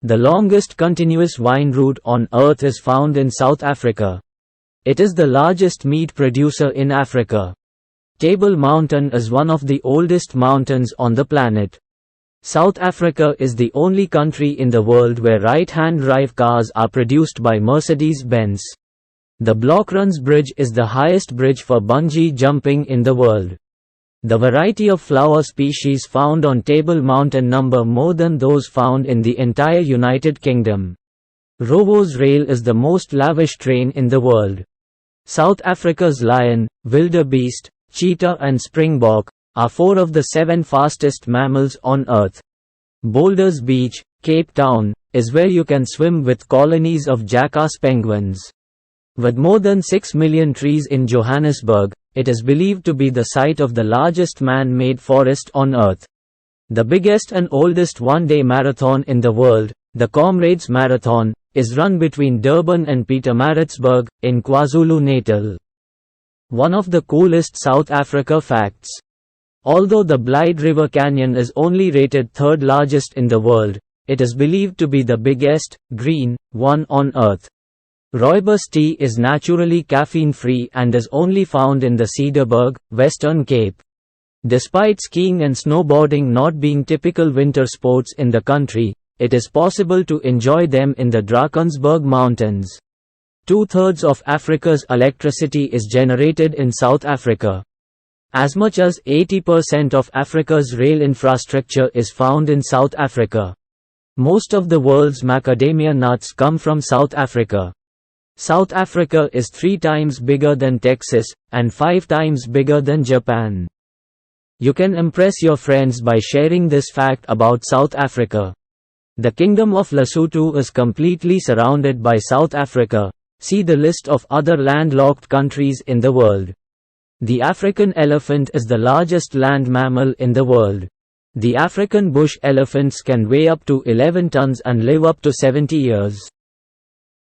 The longest continuous vine route on Earth is found in South Africa. It is the largest meat producer in Africa. Table Mountain is one of the oldest mountains on the planet. South Africa is the only country in the world where right-hand drive cars are produced by Mercedes-Benz. The Blockruns Bridge is the highest bridge for bungee jumping in the world. The variety of flower species found on Table Mountain number more than those found in the entire United Kingdom. Rovo's rail is the most lavish train in the world. South Africa's lion, wildebeest, cheetah and springbok are 4 of the 7 fastest mammals on Earth. Boulders Beach, Cape Town, is where you can swim with colonies of jackass penguins. With more than 6 million trees in Johannesburg, it is believed to be the site of the largest man-made forest on Earth. The biggest and oldest one-day marathon in the world, the Comrades Marathon, is run between Durban and Pietermaritzburg, in KwaZulu-Natal. One of the coolest South Africa facts. Although the Blyde River Canyon is only rated 3rd largest in the world, it is believed to be the biggest, green, one on Earth. Rooibos tea is naturally caffeine-free and is only found in the Cederberg, Western Cape. Despite skiing and snowboarding not being typical winter sports in the country, it is possible to enjoy them in the Drakensberg Mountains. 2/3 of Africa's electricity is generated in South Africa. As much as 80% of Africa's rail infrastructure is found in South Africa. Most of the world's macadamia nuts come from South Africa. South Africa is 3 times bigger than Texas, and 5 times bigger than Japan. You can impress your friends by sharing this fact about South Africa. The Kingdom of Lesotho is completely surrounded by South Africa. See the list of other landlocked countries in the world. The African elephant is the largest land mammal in the world. The African bush elephants can weigh up to 11 tons and live up to 70 years.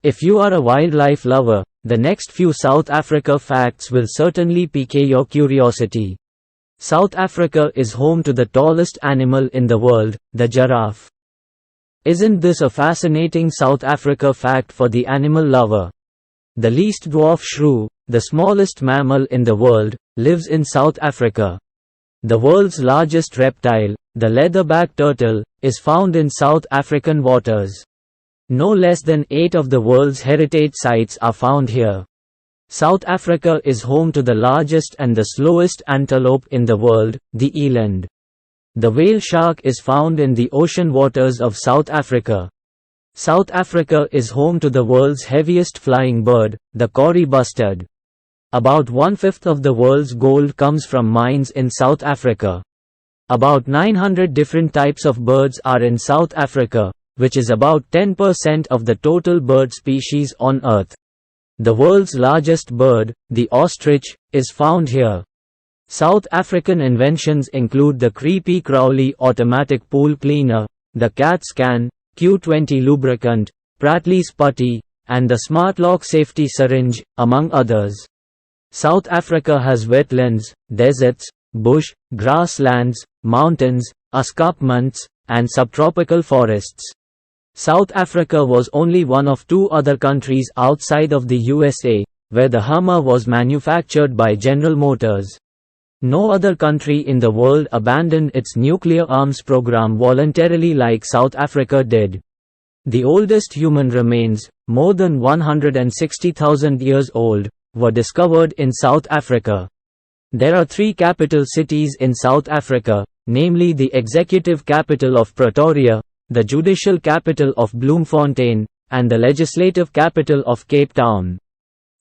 If you are a wildlife lover, the next few South Africa facts will certainly pique your curiosity. South Africa is home to the tallest animal in the world, the giraffe. Isn't this a fascinating South Africa fact for the animal lover? The least dwarf shrew, the smallest mammal in the world, lives in South Africa. The world's largest reptile, the leatherback turtle, is found in South African waters. No less than 8 of the world's heritage sites are found here. South Africa is home to the largest and the slowest antelope in the world, the eland. The whale shark is found in the ocean waters of South Africa. South Africa is home to the world's heaviest flying bird, the Kori bustard. About 1/5 of the world's gold comes from mines in South Africa. About 900 different types of birds are in South Africa, which is about 10% of the total bird species on Earth. The world's largest bird, the ostrich, is found here. South African inventions include the Creepy Crowley automatic pool cleaner, the CAT scan, Q20 lubricant, Pratley's putty, and the SmartLock safety syringe, among others. South Africa has wetlands, deserts, bush, grasslands, mountains, escarpments, and subtropical forests. South Africa was only one of 2 other countries outside of the USA, where the Hummer was manufactured by General Motors. No other country in the world abandoned its nuclear arms program voluntarily like South Africa did. The oldest human remains, more than 160,000 years old, were discovered in South Africa. There are 3 capital cities in South Africa, namely the executive capital of Pretoria, the judicial capital of Bloemfontein, and the legislative capital of Cape Town.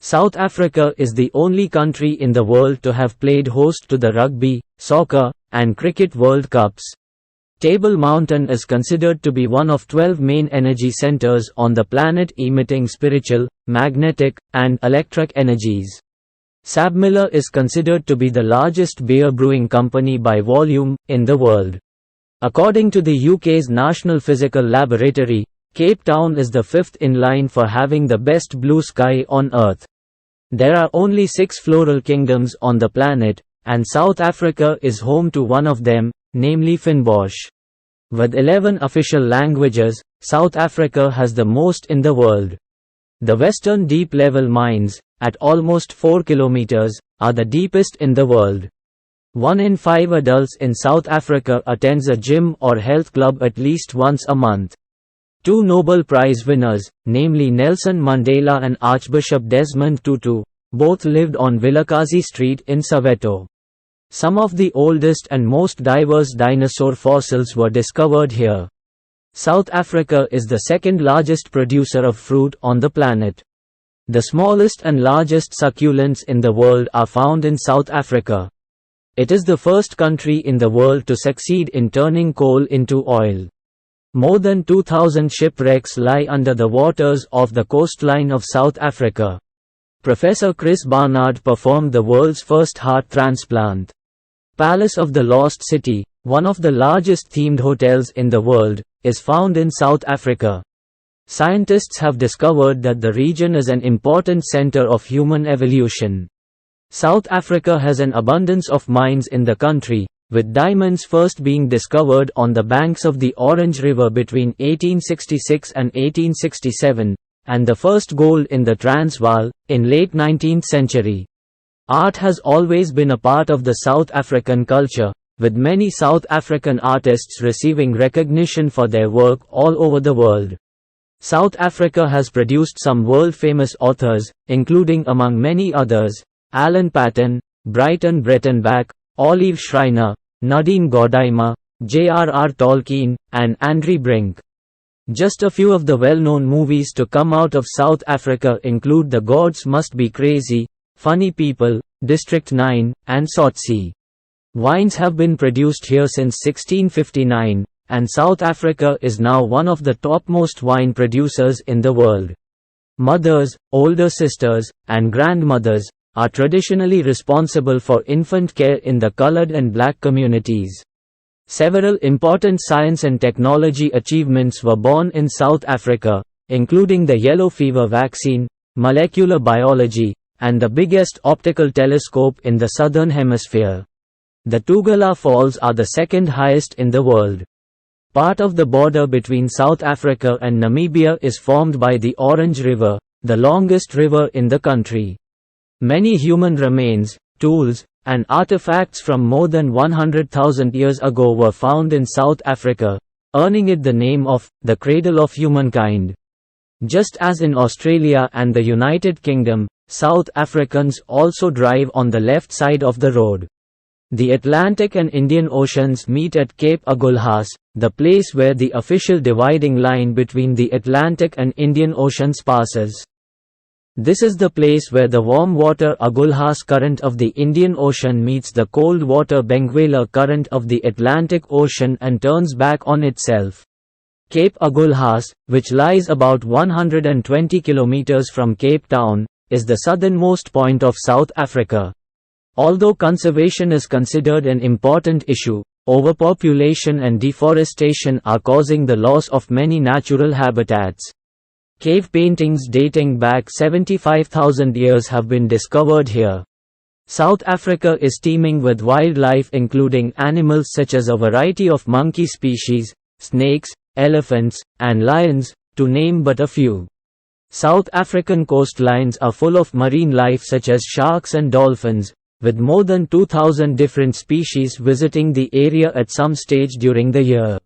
South Africa is the only country in the world to have played host to the Rugby, Soccer, and Cricket World Cups. Table Mountain is considered to be one of 12 main energy centers on the planet, emitting spiritual, magnetic, and electric energies. SABMiller is considered to be the largest beer brewing company by volume in the world. According to the UK's National Physical Laboratory, Cape Town is the 5th in line for having the best blue sky on Earth. There are only 6 floral kingdoms on the planet, and South Africa is home to one of them, namely Fynbosch. With 11 official languages, South Africa has the most in the world. The Western deep-level mines, at almost 4 kilometers, are the deepest in the world. 1 in 5 adults in South Africa attends a gym or health club at least once a month. 2 Nobel Prize winners, namely Nelson Mandela and Archbishop Desmond Tutu, both lived on Vilakazi Street in Soweto. Some of the oldest and most diverse dinosaur fossils were discovered here. South Africa is the second largest producer of fruit on the planet. The smallest and largest succulents in the world are found in South Africa. It is the first country in the world to succeed in turning coal into oil. More than 2,000 shipwrecks lie under the waters off the coastline of South Africa. Professor Chris Barnard performed the world's first heart transplant. Palace of the Lost City, one of the largest themed hotels in the world, is found in South Africa. Scientists have discovered that the region is an important center of human evolution. South Africa has an abundance of mines in the country, with diamonds first being discovered on the banks of the Orange River between 1866 and 1867, and the first gold in the Transvaal, in late 19th century. Art has always been a part of the South African culture, with many South African artists receiving recognition for their work all over the world. South Africa has produced some world-famous authors, including among many others, Alan Paton, Brighton Breitenbach, Olive Schreiner, Nadine Gordimer, J.R.R. Tolkien, and Andre Brink. Just a few of the well-known movies to come out of South Africa include The Gods Must Be Crazy, Funny People, District 9, and Sotsy. Wines have been produced here since 1659, and South Africa is now one of the topmost wine producers in the world. Mothers, older sisters, and grandmothers are traditionally responsible for infant care in the colored and black communities. Several important science and technology achievements were born in South Africa, including the yellow fever vaccine, molecular biology, and the biggest optical telescope in the southern hemisphere. The Tugela Falls are the second highest in the world. Part of the border between South Africa and Namibia is formed by the Orange River, the longest river in the country. Many human remains, tools, and artifacts from more than 100,000 years ago were found in South Africa, earning it the name of the cradle of humankind. Just as in Australia and the United Kingdom, South Africans also drive on the left side of the road. The Atlantic and Indian Oceans meet at Cape Agulhas, the place where the official dividing line between the Atlantic and Indian Oceans passes. This is the place where the warm water Agulhas current of the Indian Ocean meets the cold water Benguela current of the Atlantic Ocean and turns back on itself. Cape Agulhas, which lies about 120 kilometers from Cape Town, is the southernmost point of South Africa. Although conservation is considered an important issue, overpopulation and deforestation are causing the loss of many natural habitats. Cave paintings dating back 75,000 years have been discovered here. South Africa is teeming with wildlife including animals such as a variety of monkey species, snakes, elephants, and lions, to name but a few. South African coastlines are full of marine life such as sharks and dolphins, with more than 2,000 different species visiting the area at some stage during the year.